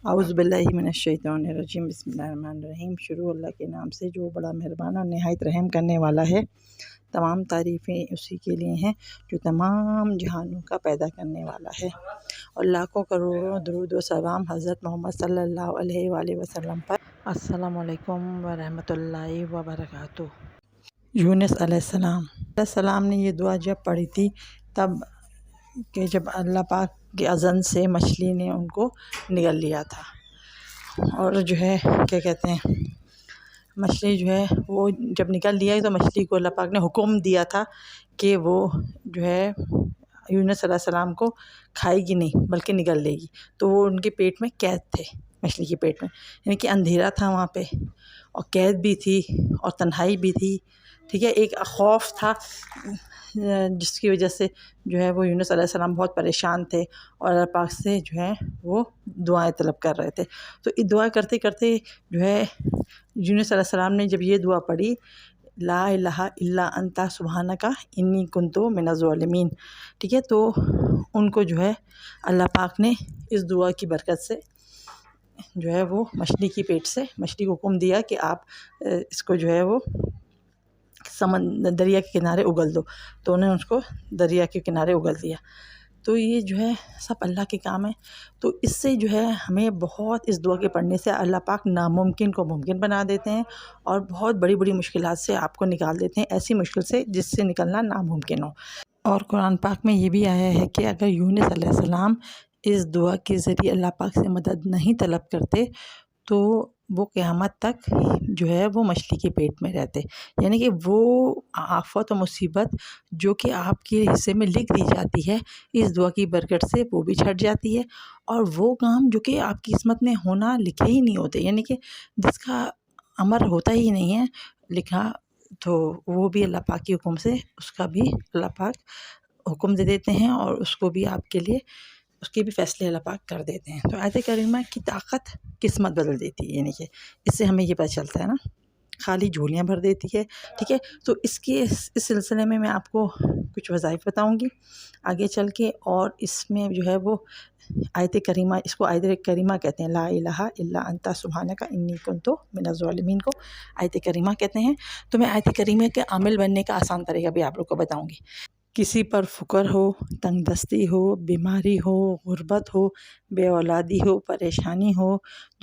औज़ु बिल्लाहि मिनश्शैतानिर्रजीम बिस्मिल्लाहिर्रहमानिर्रहीम। शुरू अल्लाह के नाम से जो बड़ा मेहरबान और निहायत रहम करने वाला है। तमाम तारीफ़ें उसी के लिए हैं जो तमाम जहानों का पैदा करने वाला है। और लाखों करोड़ों दुरूद व सलाम हज़रत मोहम्मद सल्लल्लाहु अलैहि वसल्लम पर। अस्सलामु अलैकुम व रहमतुल्लाहि व बरकातुहू। यूनुस अलैहिस्सलाम ने ये दुआ जब पढ़ी थी तब कि जब अल्लाह पाक के अज़न से मछली ने उनको निगल लिया था। और जो है क्या कहते हैं, मछली जो है वो जब निकल लिया तो मछली को अल्लाह पाक ने हुक्म दिया था कि वो जो है यूनुस अलैहिस्सलाम को खाएगी नहीं बल्कि निगल लेगी। तो वो उनके पेट में कैद थे, मछली के पेट में, यानी कि अंधेरा था वहाँ पे और कैद भी थी और तन्हाई भी थी। ठीक है, एक खौफ था जिसकी वजह से जो है वो यूनुस अलैहिस्सलाम बहुत परेशान थे और अल्लाह पाक से जो है वो दुआएं तलब कर रहे थे। तो ये दुआ करते करते जो है यूनुस अलैहिस्सलाम ने जब ये दुआ पढ़ी, ला इलाहा इल्ला अंता सुब्हानका इन्नी कुन्तु मिनज़ ज़ालिमीन, ठीक है, तो उनको जो है अल्लाह पाक ने इस दुआ की बरकत से जो है वो मछली की पेट से मछली को हुक्म दिया कि आप इसको जो है वो दरिया के किनारे उगल दो। तो उन्हें उसको दरिया के किनारे उगल दिया। तो ये जो है सब अल्लाह के काम है। तो इससे जो है हमें बहुत, इस दुआ के पढ़ने से अल्लाह पाक नामुमकिन को मुमकिन बना देते हैं और बहुत बड़ी बड़ी मुश्किलात से आपको निकाल देते हैं, ऐसी मुश्किल से जिससे निकलना नामुमकिन हो। और कुरान पाक में ये भी आया है कि अगर यूनुस अलैहिस्सलाम इस दुआ के ज़रिए अल्लाह पाक से मदद नहीं तलब करते तो वो क़यामत तक जो है वो मछली के पेट में रहते। यानी कि वो आफ़त और मुसीबत जो कि आपके हिस्से में लिख दी जाती है, इस दुआ की बरकत से वो भी छट जाती है। और वो काम जो कि आपकी किस्मत में होना लिखे ही नहीं होते, यानी कि जिसका अमर होता ही नहीं है लिखा, तो वो भी अल्लाह पाक के हुक्म से उसका भी अल्लाह पाक हुक्म दे देते हैं और उसको भी आपके लिए उसके भी फ़ैसले अल्लाह पाक कर देते हैं। तो आयत करीमा की ताकत किस्मत बदल देती है, यानी कि इससे हमें ये पता चलता है ना, खाली झोलियाँ भर देती है। ठीक है, तो इस सिलसिले में मैं आपको कुछ वज़ाइफ बताऊंगी आगे चल के। और इसमें जो है वो आयत करीमा, इसको आयत करीमा कहते हैं, ला इलाहा इल्ला अंता सुब्हानका इन्नी कुन्तु मिनज़ ज़ालिमीन को आयत करीमा कहते हैं। तो मैं आयत करीमा के आमिल बनने का आसान तरीका भी आप लोग को बताऊँगी। किसी पर फ़ुक़र हो, तंगदस्ती हो, बीमारी हो, गुर्बत हो, बेऔलादी हो, परेशानी हो,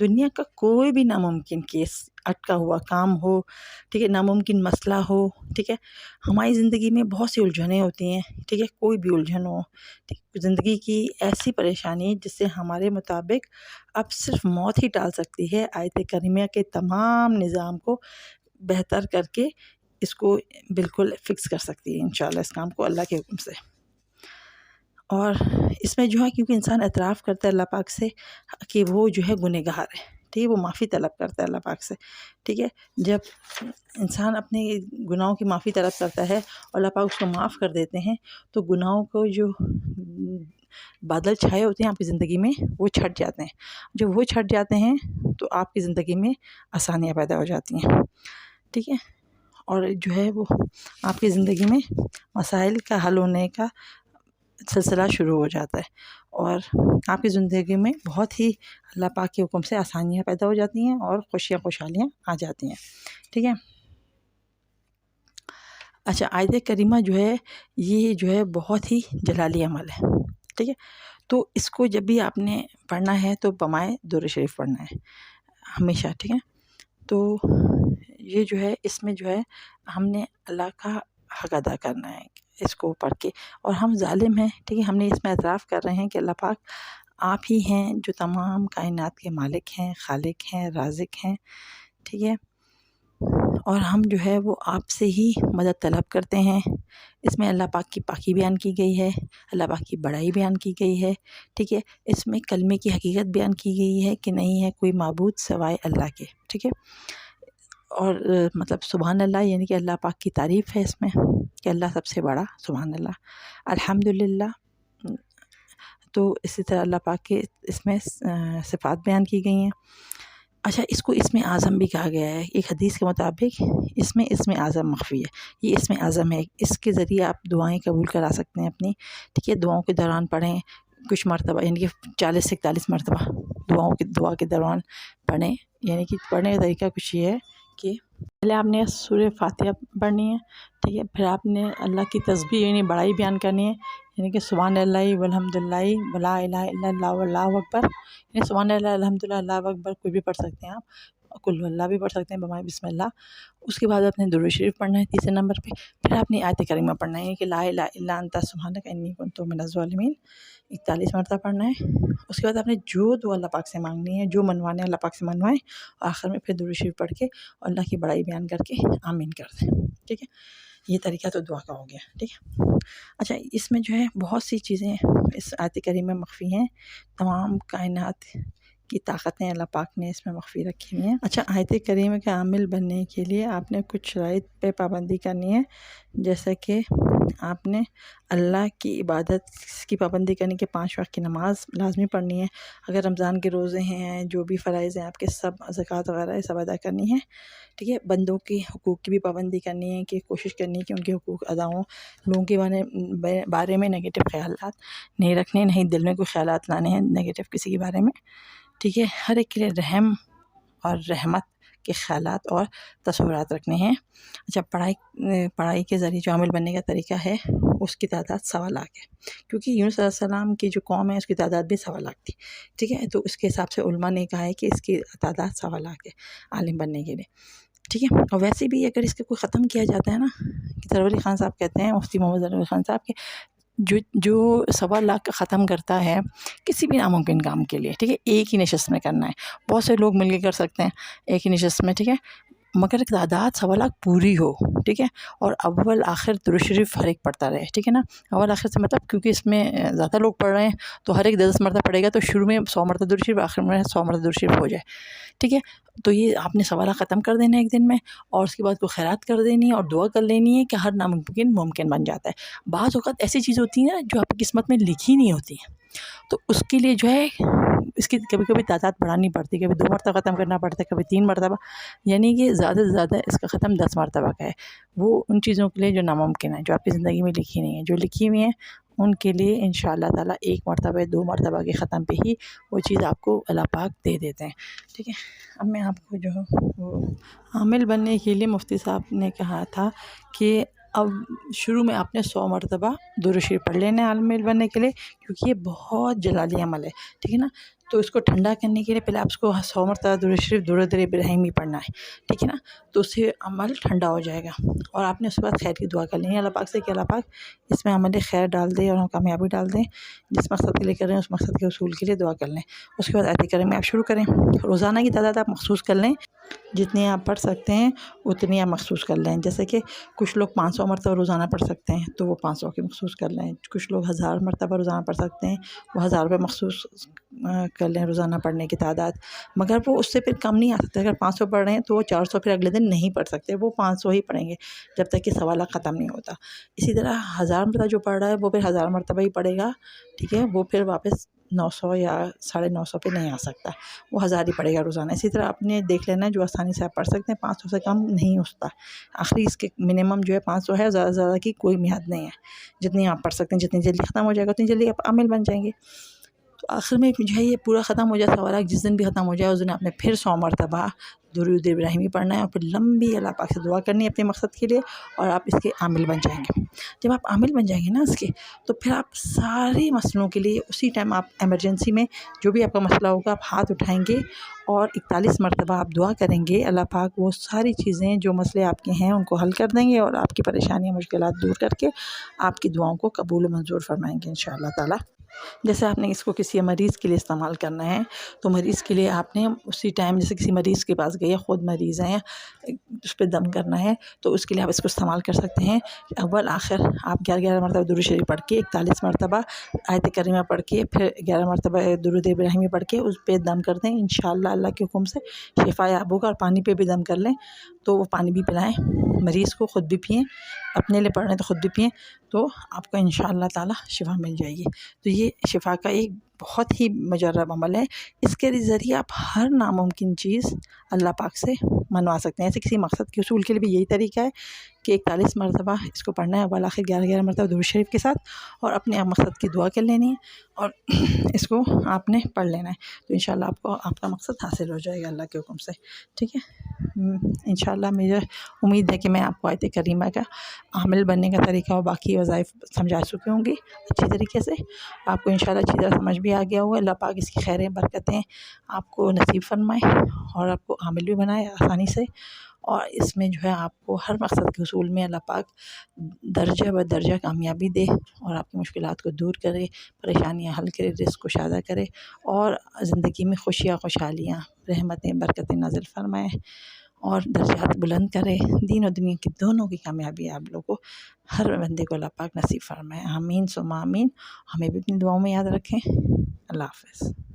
दुनिया का कोई भी नामुमकिन केस, अटका हुआ काम हो, ठीक है, नामुमकिन मसला हो, ठीक है, हमारी ज़िंदगी में बहुत सी उलझनें होती हैं, ठीक है, कोई भी उलझन हो, ठीक, ज़िंदगी की ऐसी परेशानी जिससे हमारे मुताबिक अब सिर्फ मौत ही टाल सकती है, आयत करीमा के तमाम निज़ाम को बेहतर करके इसको बिल्कुल फ़िक्स कर सकती है इंशाअल्लाह, इस काम को अल्लाह के हुक्म से। और इसमें जो है क्योंकि इंसान एतराफ़ करता है अल्लाह पाक से कि वो जो है गुनहगार है, ठीक है, वो माफ़ी तलब करता है अल्लाह पाक से। ठीक है, जब इंसान अपने गुनाहों की माफ़ी तलब करता है और अल्लाह पाक उसको माफ़ कर देते हैं तो गुनाहों को जो बादल छाए होते हैं आपकी ज़िंदगी में वो छट जाते हैं। जब वो छट जाते हैं तो आपकी ज़िंदगी में आसानियाँ पैदा हो जाती हैं। ठीक है, और जो है वो आपकी ज़िंदगी में मसाइल का हल होने का सिलसिला शुरू हो जाता है और आपकी ज़िंदगी में बहुत ही अल्लाह पाक के हुक्म से आसानियाँ पैदा हो जाती हैं और खुशियाँ खुशहालियाँ आ जाती हैं। ठीक है, अच्छा, आयत करीमा जो है ये जो है बहुत ही जलाली अमल है। ठीक है, तो इसको जब भी आपने पढ़ना है तो बमाए दुरूद शरीफ पढ़ना है हमेशा। ठीक है, तो ये जो है इसमें जो है हमने अल्लाह का हक़ अदा करना है इसको पढ़ के। और हम ज़ालिम हैं, ठीक है, हमने इसमें एतराफ़ कर रहे हैं कि अल्लाह पाक आप ही हैं जो तमाम कायनात के मालिक हैं, खालिक हैं, राज़िक हैं। ठीक है, और हम जो है वो आपसे ही मदद तलब करते हैं। इसमें अल्लाह पाक की पाकी बयान की गई है, अल्लाह पाक की बड़ाई बयान की गई है। ठीक है, इसमें कलमे की हकीकत बयान की गई है कि नहीं है कोई माबूद सिवाय अल्लाह के। ठीक है, और मतलब सुभान अल्लाह, यानी कि अल्लाह पाक की तारीफ़ है इसमें कि अल्लाह सबसे बड़ा, सुभान अल्लाह, अल्हम्दुलिल्लाह। तो इसी तरह अल्लाह पाक के इसमें सिफ़ात बयान की गई हैं। अच्छा, इसको इसमें आज़म भी कहा गया है। एक हदीस के मुताबिक इसमें आज़म मख़फ़ी है, ये इसमें आज़म है, इसके ज़रिए आप दुआएं कबूल करा सकते हैं अपनी। ठीक है, दुआओं के दौरान पढ़ें, कुछ मरतबा यानी कि 40 से 41 मरतबा दुआ के दौरान पढ़ें। यानी कि पढ़ने का तरीका कुछ ये है कि पहले आपने सूरह फातिहा पढ़नी है, ठीक है। फिर आपने अल्लाह की तस्बीह यानी बड़ाई बयान करनी है, यानी कि सुभानअल्लाह वल्हम्दुलिल्लाह वला इलाहा इल्लल्लाह वल्लाहु अकबर। यानी सुभानअल्लाह अल्हम्दुलिल्लाह अल्लाहु अकबर कोई भी पढ़ सकते हैं आप, कुल हुवल्लाह भी पढ़ सकते हैं बमाए बिस्मिल्लाह। उसके बाद आपने दुरूद शरीफ पढ़ना है तीसरे नंबर पे। फिर आपने आयत करीमा पढ़ना है कि ला इलाहा इल्ला अंता सुब्हानका इन्नी कुन्तु मिनज़ ज़ालिमीन 41 मरतबा पढ़ना है। उसके बाद आपने जो दुआ अल्लाह पाक से मांगनी है, जो मनवाने अल्लाह पाक से मनवाएं, आखिर में फिर दुरूद शरीफ पढ़ के अल्लाह की बड़ाई बयान करके आमीन कर दें, ठीक है। ये तरीका तो दुआ का हो गया, ठीक है। अच्छा, इसमें जो है बहुत सी चीज़ें इस आयत करीम में मख्फ़ी हैं। तमाम कायनात की ताकतें अल्लाह पाक ने इसमें मख्फ़ी रखी हुई हैं। अच्छा, आयत करीम के आमिल बनने के लिए आपने कुछ शराइत पे पाबंदी करनी है, जैसे कि आपने अल्लाह की इबादत की पाबंदी करनी कि 5 वक्त की नमाज़ लाजमी पढ़नी है। अगर रमज़ान के रोज़े हैं, जो भी फ़राइज़ हैं आपके, सब ज़कात वगैरह ये सब अदा करनी है, ठीक है। बंदों के हुकूक़ की भी पाबंदी करनी है कि कोशिश करनी है कि उनके हुकूक़ अदा हों। लोगों के बारे में नेगेटिव ख़यालात नहीं रखने, नहीं दिल में कोई ख़यालात लाने हैं नेगेटिव किसी के बारे में, ठीक है। हर एक के लिए रहम और रहमत के ख़यालात और तसव्वुरात रखने हैं। अच्छा, पढ़ाई के ज़रिए जो आमिल बनने का तरीका है, उसकी तादाद 1.25 लाख है, क्योंकि यूनुस अलैहिस्सलाम की जो कौम है उसकी तादाद भी 1.25 लाख थी, ठीक है। तो उसके हिसाब से उलमा ने कहा है कि इसकी तादाद 1.25 लाख है आलिम बनने के लिए, ठीक है। और वैसे भी अगर इसको कोई ख़त्म किया जाता है ना, कि सरवर अली ख़ान साहब कहते हैं, मुफ्ती मोहम्मद सरवर अली ख़ान साहब के, जो 1.25 लाख का ख़त्म करता है किसी भी नामुमकिन काम के लिए, ठीक है, एक ही नशस्त में करना है। बहुत से लोग मिलके कर सकते हैं एक ही नशस्त में, ठीक है, मगर तादाद 1.25 लाख पूरी हो, ठीक है। और अव्वल आखिर दुरूद शरीफ हर एक पढ़ता रहे, ठीक है ना। अव्वल आखिर से मतलब क्योंकि इसमें ज़्यादा लोग पढ़ रहे हैं तो हर एक 10 मरतबा पढ़ेगा, तो शुरू में 100 मरतबा दुरूद शरीफ, आखिर में 100 मरतबा दुरूद शरीफ हो जाए, ठीक है। तो ये आपने 1.25 लाख ख़त्म कर देना है एक दिन में, और उसके बाद कोई खैरात कर देनी है और दुआ कर लेनी है कि हर नामुमकिन मुमकिन बन जाता है। बाज़ औक़ात ऐसी चीज़ होती है ना जो आपकी किस्मत में लिखी नहीं होती है, तो उसके लिए जो है इसकी कभी-कभी तादाद बढ़ानी पड़ती है, कभी 2 मरतबा ख़त्म करना पड़ता है, कभी 3 मरतबा, यानी कि ज़्यादा से ज़्यादा इसका ख़त्म 10 मरतबा का है। वो उन चीज़ों के लिए जो नामुमकिन है, जो आपकी ज़िंदगी में लिखी नहीं है। जो लिखी हुई हैं उनके लिए इंशाअल्लाह ताला 1 मरतबा 2 मरतबा के ख़त्म पे ही वो चीज़ आपको अल्लाह पाक दे देते हैं, ठीक है। अब मैं आपको जो है वो आमिल बनने के लिए मुफ्ती साहब ने कहा था कि अब शुरू में आपने 100 मरतबा दुरूद शरीफ पढ़ लेना है आमिल बनने के लिए, क्योंकि ये बहुत जलाली अमल है, ठीक है ना। तो इसको ठंडा करने के लिए पहले आप इसको 100 मरतबा दुरूद शरीफ दुरूद इब्राहिमी पढ़ना है, ठीक है ना। तो उससे अमल ठंडा हो जाएगा, और आपने उसके बाद खैर की दुआ कर लेनी है अल्लाह पाक से कि अल्लाह पाक इसमें अमल खैर डाल दे और हम कामयाबी डाल दें। जिस मकसद के लिए कर रहे हैं उस मकसद के उसूल के लिए दुआ कर लें। उसके बाद आयत करीम आप शुरू करें। रोज़ाना की तादाद आप मखसूस कर लें, जितनी आप पढ़ सकते हैं उतनी आप मखसूस कर लें। जैसे कि कुछ लोग 500 मरतबा रोज़ाना पढ़ सकते हैं, तो वो 500 की मखसूस कर लें। कुछ लोग 1000 मरतबा रोज़ाना पढ़ सकते हैं, वो 1000 रुपये मखसूस कर लें रोज़ाना पढ़ने की तादाद। मगर वो उससे फिर कम नहीं आ सकते। अगर 500 पढ़ रहे हैं तो वो 400 फिर अगले दिन नहीं पढ़ सकते, वो 500 ही पढ़ेंगे जब तक कि 1.25 लाख ख़त्म नहीं होता। इसी तरह 1000 मरतबा जो पढ़ रहा है वो फिर 1000 मरतबा ही पढ़ेगा, ठीक है। वो फिर वापस 900 या 950 पे नहीं आ सकता, वो 1000 ही पड़ेगा रोज़ाना। इसी तरह आपने देख लेना है जो आसानी से आप पढ़ सकते हैं, 500 से कम नहीं होता। आखिरी इसके मिनिमम जो है 500 है, ज़्यादा से ज़्यादा की कोई मियाद नहीं है। जितनी आप पढ़ सकते हैं, जितनी जल्दी ख़त्म हो जाएगा उतनी जल्दी आप आमिल बन जाएंगे। तो आखिर में जो है ये पूरा ख़त्म हो जाए 1.25 लाख, जिस दिन भी ख़त्म हो जाए उस दिन आपने फिर 100 मरतबा दुरूद इब्राहिमी पढ़ना है, और फिर लंबी अल्लाह पाक से दुआ करनी है अपने मकसद के लिए, और आप इसके आमिल बन जाएंगे। जब आप आमिल बन जाएंगे ना इसके, तो फिर आप सारे मसलों के लिए उसी टाइम आप एमरजेंसी में जो भी आपका मसला होगा आप हाथ उठाएंगे और 41 मरतबा आप दुआ करेंगे। अल्लाह पाक वो सारी चीज़ें जो मसले आपके हैं उनको हल कर देंगे, और आपकी परेशानियाँ मुश्किलात दूर करके आपकी दुआओं को कबूल व मंजूर फरमाएंगे इंशाअल्लाह ताला। जैसे आपने इसको किसी मरीज़ के लिए इस्तेमाल करना है, तो मरीज़ के लिए आपने उसी टाइम, जैसे किसी मरीज़ के पास गए, ख़ुद मरीज़ हैं, उस पर दम करना है, तो उसके लिए आप इसको इस्तेमाल कर सकते हैं। अव्वल आखिर आप 11 मरतबा दुरूद शरीफ पढ़ के, 41 मरतबा आयत करीमा पढ़ के, फिर 11 मरतबा दुरूद इब्राहिमी पढ़ के उस पर दम कर दें। इंशाअल्लाह अल्लाह के हुक्म से शिफा याब होगा। और पानी पे भी दम कर लें, तो वो पानी भी पिलाएँ मरीज़ को, ख़ुद भी पिएँ, अपने लिए पढ़ रहे हैं तो ख़ुद भी पिएँ, तो आपको इंशाअल्लाह ताला शिफा मिल जाएगी। तो ये शिफा का एक बहुत ही मुजर्रब अमल है। इसके ज़रिए आप हर नामुमकिन चीज़ अल्लाह पाक से मनवा सकते हैं। ऐसे किसी मकसद के उसूल के लिए भी यही तरीका है कि 41 मरतबा इसको पढ़ना है, अव्वल आखिर 11-11 मरतबा दुरूद शरीफ के साथ, और अपने मकसद की दुआ कर लेनी है और इसको आपने पढ़ लेना है। तो इंशाल्लाह आपको आपका मकसद हासिल हो जाएगा अल्लाह के हुक्म से, ठीक है। इंशाल्लाह मुझे उम्मीद है कि मैं आपको आयत करीमा का आमिल बनने का तरीका और बाकी वज़ाइफ समझा चुकी होंगी अच्छी तरीके से। आपको इंशाल्लाह अच्छी तरह समझ भी आ गया होगा। अल्लाह पाक इसकी खैरें बरकतें आपको नसीब फरमाए और आपको आमिल भी बनाए आसानी से। और इसमें जो है आपको हर मकसद के उसूल में अल्लाह पाक दर्जा ब दर्जा कामयाबी दे और आपकी मुश्किलात को दूर करे, परेशानियाँ हल करे, रिज़्क़ कुशादा करे और ज़िंदगी में खुशियाँ खुशहालियाँ रहमतें बरकतें नाज़िल फरमाए और दर्जात बुलंद करे। दीन और दुनिया की दोनों की कामयाबी आप लोगों को, हर बंदे को अल्लाह पाक नसीब फरमाए। आमीन सुम्मा आमीन। हमें भी अपनी दुआओं में याद रखें। अल्लाह हाफ़िज़।